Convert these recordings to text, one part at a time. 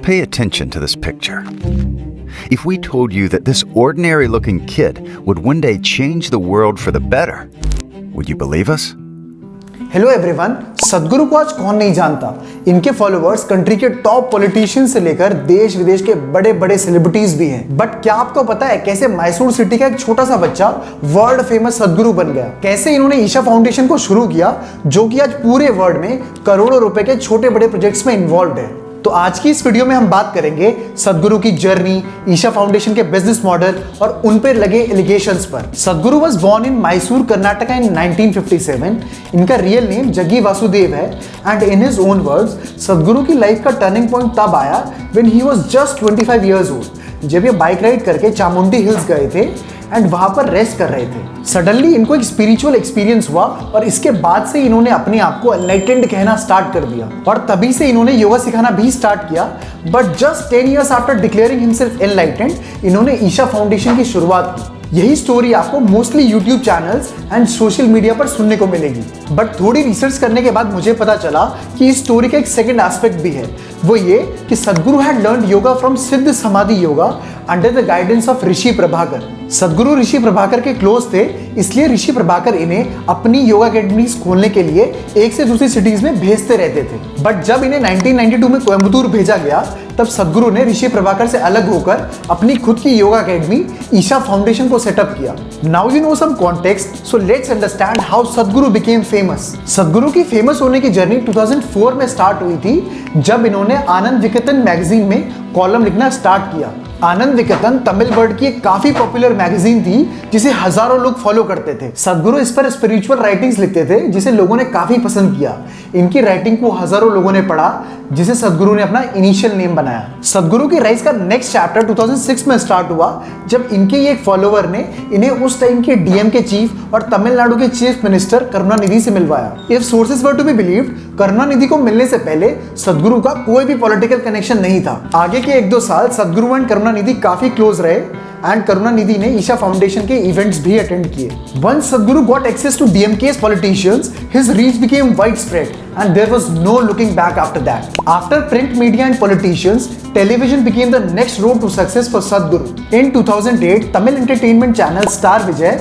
Pay attention to this picture. If we told you that this ordinary-looking kid would one day change the world for the better, would you believe us? Hello everyone, सदगुरु को आज कौन नहीं जानता। इनके followers country के top politician से लेकर देश विदेश के बड़े बड़े सेलिब्रिटीज भी हैं। बट क्या आपको पता है कैसे मैसूर सिटी का एक छोटा सा बच्चा वर्ल्ड फेमस सदगुरु बन गया? कैसे इन्होंने ईशा फाउंडेशन को शुरू किया, जो कि आज पूरे वर्ल्ड में करोड़ों रुपए के छोटे बड़े प्रोजेक्ट्स में इन्वॉल्व है। तो आज की इस वीडियो में हम बात करेंगे सदगुरु की जर्नी, ईशा फाउंडेशन के बिजनेस मॉडल और उन पर लगे एलिगेशंस पर। Sadhguru was born in Mysore, Karnataka in 1957। इनका रियल नेम जग्गी वासुदेव है and in his own words Sadhguru की लाइफ का टर्निंग पॉइंट तब आया when he was just 25 years old, जब ये बाइक राइड करके चामुंडी हिल्स गए थे एंड वहां पर रेस्ट कर रहे थे। सडनली इनको एक स्पिरिचुअल एक्सपीरियंस हुआ और इसके बाद से इन्होंने अपने आप को एनलाइटेंड कहना स्टार्ट कर दिया और तभी से इन्होंने योगा सिखाना भी स्टार्ट किया। But just 10 years after declaring himself enlightened, इन्होंने ईशा फाउंडेशन की शुरुआत की। यही स्टोरी आपको mostly YouTube channels and social media पर सुनने को मिलेगी। बट थोड़ी रिसर्च करने के बाद मुझे पता चला कि इस स्टोरी का एक सेकंड एस्पेक्ट भी है, वो ये कि सदगुरु had learned yoga from Siddha Samadhi yoga under the guidance of Rishi Prabhakar. Sadhguru Rishi Prabhakar के क्लोज थे, इसलिए ऋषि प्रभाकर इन्हें अपनी योगा अकेडमीज खोलने के लिए एक से दूसरी सिटीज में भेजते रहते थे। बट जब इन्हें 1992 में कोयम्बतूर भेजा गया, तब सदगुरु ने ऋषि प्रभाकर से अलग होकर अपनी खुद की योगा अकेडमी ईशा फाउंडेशन को सेटअप किया। Now you know some context, so let's understand how Sadhguru became famous. Sadhguru की फेमस होने की जर्नी 2004 में स्टार्ट हुई थी, जब इन्होंने आनंद विकतन मैगजीन में कॉलम लिखना स्टार्ट किया। आनंद विकतन तमिल वर्ड की एक काफी पॉपुलर मैगजीन थी, जिसे हजारों लोग फॉलो करते थे। सदगुरु इस पर स्पिरिचुअल राइटिंग्स लिखते थे, जिसे लोगों ने काफी पसंद किया। इनकी राइटिंग को हजारों लोगों ने पढ़ा, जिसे सदगुरु ने अपना इनिशियल नेम बनाया। सदगुरु की राइज का नेक्स्ट चैप्टर 2006 में स्टार्ट हुआ, जब इनके एक फॉलोवर ने इन्हें उस टाइम के डीएम के चीफ और तमिलनाडु के चीफ मिनिस्टर करुणानिधि से मिलवाया। If sources were to be believed, Karunanidhi को मिलने से पहले सदगुरु का कोई भी पॉलिटिकल कनेक्शन नहीं था। आगे के 1-2 साल सदगुरु एंड करुणानिधि काफी क्लोज रहे एंड करुणानिधि ने ईशा फाउंडेशन के इवेंट्स भी अटेंड किए। Once Sadhguru got access to DMK's politicians, his reach became widespread and there was no looking back after that. After print media and politicians, television became the next road to success for Sadhguru. In 2008, Tamil entertainment channel Star Vijay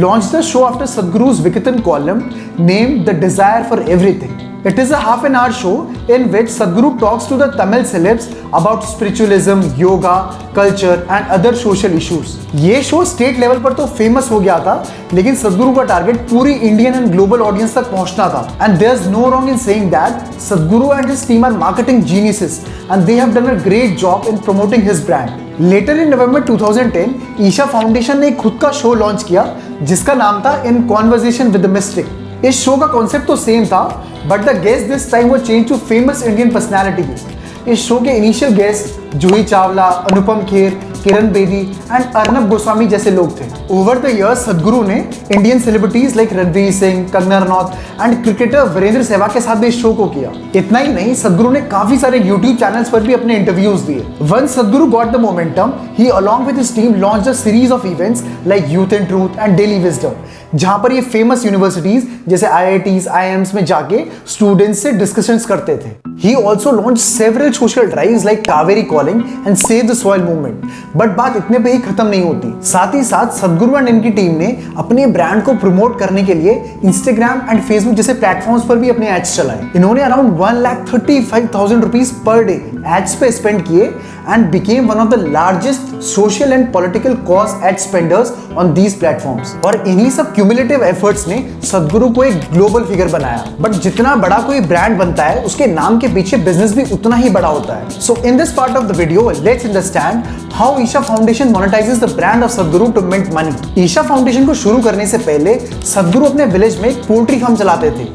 launched the show after Sadhguru's Vikatan column named The Desire for Everything. It is a half-an-hour show in which Sadhguru talks to the Tamil celebs about spiritualism, yoga, culture and other social issues. ये show state level पर तो famous हो गया था, लेकिन सदगुरु का target पूरी इंडियन एंड ग्लोबल ऑडियंस तक पहुंचना था। And there's no wrong in saying that Sadhguru and his team are marketing geniuses and they have done a great job in promoting his brand. Later in November 2010, Isha foundation ने खुद का show launch किया, जिसका नाम था In Conversation with the Mystic. इस show का concept तो सेम था, but the guest this time वो change to famous Indian personalities. इस शो के initial guest Juhi Chawla, Anupam Kher, Kiran Bedi and Arnab Goswami जैसे लोग थे। ओवर द इयर्स सदगुरु ने Indian celebrities like Ranveer Singh, Kangana Ranaut and cricketer Virender Sehwag के साथ भी इस शो को किया। इतना ही नहीं, सदगुरु ने काफी सारे यूट्यूब चैनल्स पर भी अपने इंटरव्यूज दिए। Once सदगुरु got the momentum, he along with his team launched a series of events like youth and truth and daily wisdom, जहां पर ये फेमस यूनिवर्सिटीज जैसे IITs, IIMs में जाके स्टूडेंट्स से डिस्कशंस करते थे। He also launched several social drives like Kaveri Calling and Save the Soil Movement. But बात इतने पे ही खत्म नहीं होती। साथ ही साथ सदगुरु एंड इनकी टीम ने अपने ब्रांड को प्रमोट करने के लिए इंस्टाग्राम एंड फेसबुक जैसे प्लेटफॉर्म्स पर भी अपने एड्स चलाए। इन्होंने around 1,35,000 rupees per day ads पे स्पेंड किए and became one of the largest social and political cause ad spenders on these platforms. और इन्हीं सब क्यूमुलेटिव एफर्ट्स ने सदगुरु को एक ग्लोबल फिगर बनाया। बट जितना बड़ा कोई ब्रांड बनता है, उसके नाम के पीछे बिजनेस भी उतना ही बड़ा होता है। So in this part of the video, let's understand how Isha foundation monetizes the brand of Sadhguru to mint money. Isha foundation को शुरू करने से पहले सदगुरु अपने विलेज में एक पोल्ट्री फार्म चलाते थे।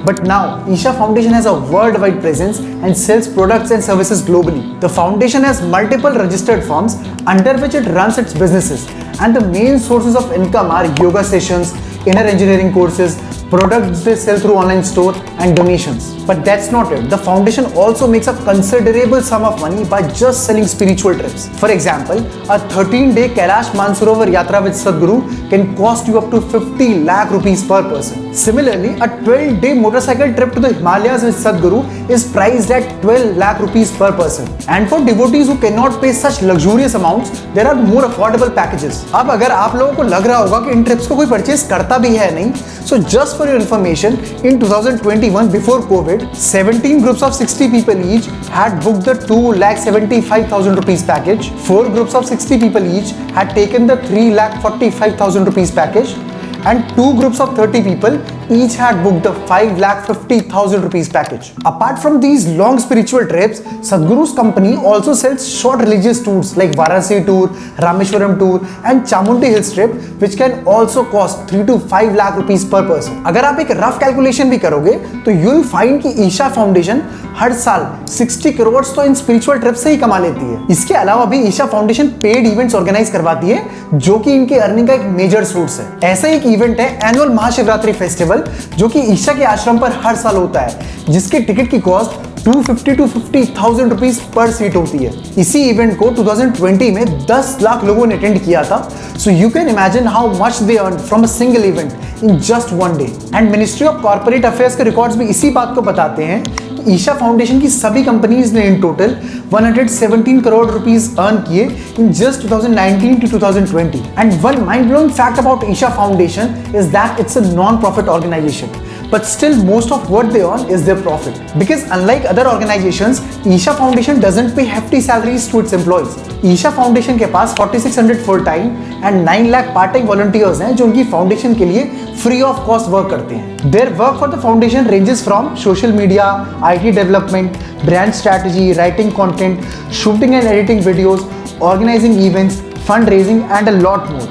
But now, Isha Foundation has a worldwide presence and sells products and services globally. The foundation has multiple registered firms under which it runs its businesses, and the main sources of income are yoga sessions, inner engineering courses, products they sell through online store, and donations. But that's not it. The foundation also makes a considerable sum of money by just selling spiritual trips. For example, a 13-day Kailash Mansarovar Yatra with Sadhguru can cost you up to 50 lakh rupees per person. Similarly, a 12-day motorcycle trip to the Himalayas with Sadhguru is priced at 12 lakh rupees per person. And for devotees who cannot pay such luxurious amounts, there are more affordable packages. अब अगर आप लोगों को लग रहा होगा कि इन trips को कोई परचेज करता भी है नहीं, so just for your information, in 2021 before COVID, 17 groups of 60 people each had booked the 2,75,000 rupees package. 4 groups of 60 people each had taken the 3,45,000 rupees package, and 2 groups of 30 people each had booked the 5,50,000 rupees package. Apart from these long spiritual trips, Sadhguru's company also sells short religious tours like Varanasi tour, Rameshwaram tour and Chamundi Hills trip, which can also cost 3 to 5 lakh rupees per person. अगर आप एक rough calculation भी करोगे तो you'll find कि Isha foundation हर साल 60 करोड़ तो in spiritual trip से ही कमा लेती है। इसके अलावा भी Isha foundation paid events organise करवाती है, जो कि इनके अर्निंग का एक मेजर सोर्स है। ऐसा एक इवेंट है एनुअल महाशिवरात्रि फेस्टिवल, जो कि ईशा के आश्रम पर हर साल होता है, जिसके टिकट की cost 250 to 50,000 rupees per seat होती है। इसी इवेंट को 2020 में 10 लाख लोगों ने अटेंड किया था। So you can imagine how much they earn from a single event in just one day. And ministry of corporate affairs के रिकॉर्ड्स भी इसी बात को बताते हैं कि ईशा फाउंडेशन की सभी कंपनीज ने in total 117 crore rupees earn किए in just 2019 to 2020। And one mind blowing fact about Isha foundation is that it's a non profit organisation, but still most of what they earn is their profit. Because unlike other organizations, Isha Foundation doesn't pay hefty salaries to its employees. Isha Foundation के पास 4600 full time and 9 lakh part time volunteers हैं जो उनकी foundation के लिए free of cost work करते हैं। Their work for the foundation ranges from social media, IT development, brand strategy, writing content, shooting and editing videos, organizing events, fundraising and a lot more.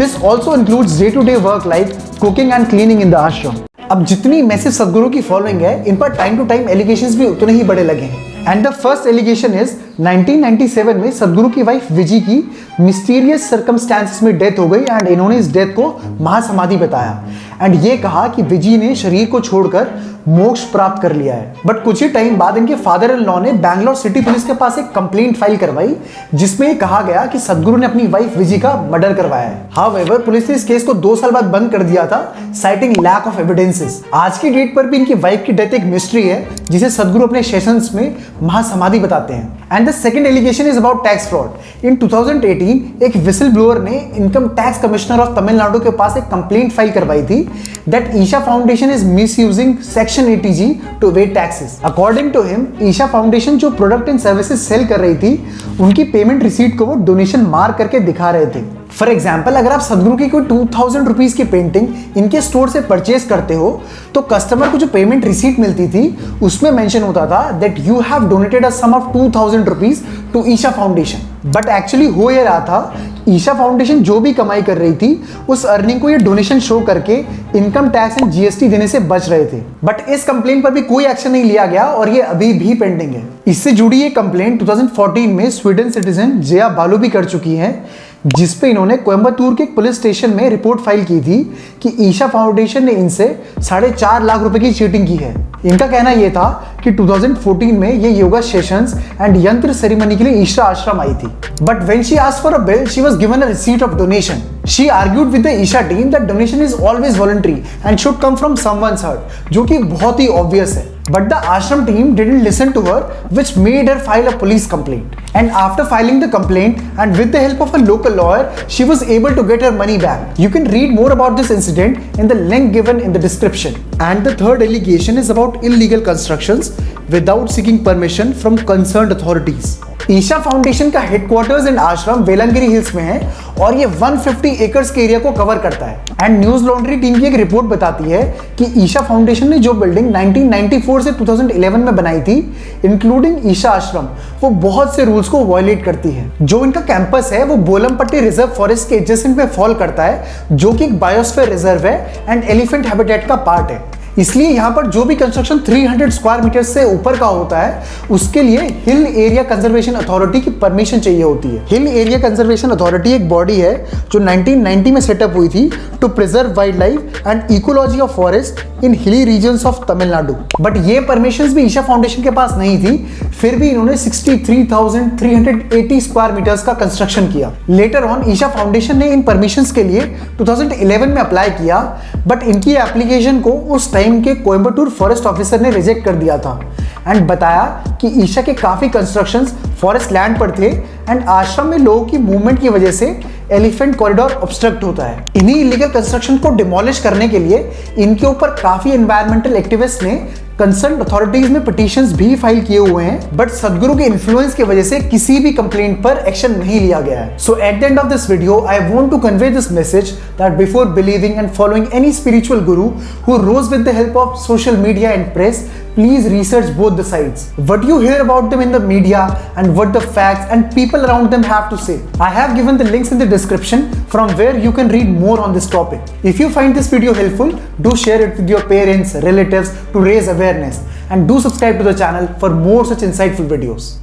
This also includes day-to-day work like cooking and cleaning in the ashram. अब जितनी massive सदगुरु की following है, इन पर time to time allegations भी उतने ही बड़े लगे हैं। And the first allegation is 1997 में सदगुरु की वाइफ विजी की मिस्टीरियस सर्कमस्टेंसेस में डेथ हो गई एंड इन्होंने इस डेथ को महासमाधि बताया एंड ये कहा कि विजी ने शरीर को छोड़कर मोक्ष प्राप्त कर लिया है। बट कुछ ही टाइम बाद इनके फादर इन लॉ ने बैंगलोर सिटी पुलिस के पास एक कंप्लेंट फाइल करवाई जिसमें कहा गया कि सदगुरु ने अपनी वाइफ विजी का मर्डर करवाया है। हाउएवर पुलिस ने इस केस को 2 साल बाद बंद कर दिया था, साइटिंग लैक ऑफ एविडेंसेस। आज की डेट पर भी इनकी वाइफ की डेथ एक मिस्ट्री है जिसे सदगुरु अपने सेशंस में महासमाधि बताते हैं। And the second allegation is about tax fraud. In 2018 एक विसल ब्लोअर ने income tax commissioner of Tamil Nadu के पास एक कंप्लेंट फाइल करवाई थी that Isha foundation is misusing section 80G to evade taxes. According to him, Isha foundation जो प्रोडक्ट एंड सर्विसेज सेल कर रही थी उनकी पेमेंट रिसीट को वो डोनेशन मार्क करके दिखा रहे थे। फॉर एग्जाम्पल, अगर आप सदगुरु की कोई 2000 रुपीज की पेंटिंग इनके स्टोर से परचेज करते हो तो कस्टमर को जो पेमेंट रिसीट मिलती थी उसमें मेंशन होता था that you have donated a sum of 2000 rupees to Isha foundation. But actually हो ये रहा था, ईशा फाउंडेशन जो भी कमाई कर रही थी उस अर्निंग को ये डोनेशन शो करके इनकम टैक्स एंड जीएसटी देने से बच रहे थे। बट इस कंप्लेंट पर भी कोई एक्शन नहीं लिया गया और ये अभी भी पेंडिंग है। इससे जुड़ी ये कंप्लेंट 2014 में स्वीडन सिटीजन जया बालू भी कर चुकी है, जिसपे इन्होंने कोयम्बतूर के एक पुलिस स्टेशन में रिपोर्ट फाइल की थी कि ईशा फाउंडेशन ने इनसे 4.5 लाख रुपए की चीटिंग की है। इनका कहना यह था कि 2014 में ये योगा सेशंस एंड यंत्र सेरेमनी के लिए ईशा आश्रम आई थी। But when she asked for a bill, she was given a receipt of donation. She argued with the Isha team that donation is always voluntary and should come from someone's heart, जो कि बहुत ही obvious है। But the ashram team didn't listen to her, which made her file a police complaint. And after filing the complaint and with the help of a local lawyer, she was able to get her money back. You can read more about this incident in the link given in the description. And the third allegation is about illegal constructions without seeking permission from concerned authorities. Isha foundation का headquarters and आश्रम Velliangiri hills में है और ये 150 acres के area को cover करता है। एंड न्यूज लॉन्ड्री टीम की एक रिपोर्ट बताती है कि ईशा फाउंडेशन ने जो बिल्डिंग 1994 से 2011 में बनाई थी, इंक्लूडिंग ईशा आश्रम, वो बहुत से रूल्स को वायलेट करती है। जो इनका कैंपस है वो बोलमपट्टी रिजर्व फॉरेस्ट के एडजेसेंट में फॉल करता है, जो कि एक बायोस्फीयर रिजर्व है एंड एलिफेंट हैबिटेट का पार्ट है। इसलिए यहाँ पर जो भी कंस्ट्रक्शन 300 स्क्वायर मीटर से ऊपर का होता है उसके लिए हिल एरिया कंजर्वेशन अथॉरिटी की परमिशन चाहिए होती है। हिल एरिया कंजर्वेशन अथॉरिटी एक बॉडी है जो 1990 में सेटअप हुई थी to preserve wildlife and ecology of forest in hilly regions of Tamil Nadu. But ये परमिशंस भी ईशा फाउंडेशन के पास नहीं थी, फिर भी इन्होंने 63,380 स्क्वायर मीटर्स का कंस्ट्रक्शन किया। लेटर ऑन ईशा फाउंडेशन ने इन परमिशंस के लिए 2011 में अप्लाई किया, बट इनकी एप्लीकेशन को उस टाइम के कोयम्बटूर फॉरेस्ट ऑफिसर ने रिजेक्ट कर दिया था एंड बताया कि ईशा के काफी कंस्ट्रक्शंस फॉरेस्ट लैंड पर थे एंड आश्रम में लोगों की मूवमेंट की वजह से एलिफेंट कॉरिडोर ऑब्स्ट्रक्ट होता है। इन्हीं इलीगल कंस्ट्रक्शन को डिमोलिश करने के लिए इनके ऊपर काफी एनवायरमेंटल एक्टिविस्ट ने कंसर्न अथॉरिटीज में पिटीशंस भी फाइल किए हुए हैं, बट सदगुरु के इन्फ्लुएंस की वजह से किसी भी कंप्लेंट पर एक्शन नहीं लिया गया है। So at the end of this video I want to convey this message that before believing and following any spiritual guru who rose with the help of social media and press, please research both the sides. What you hear about them in the media and what the facts and people around them have to say. I have given the links in the description from where you can read more on this topic. If you find this video helpful, do share it with your parents, relatives to raise awareness, and do subscribe to the channel for more such insightful videos.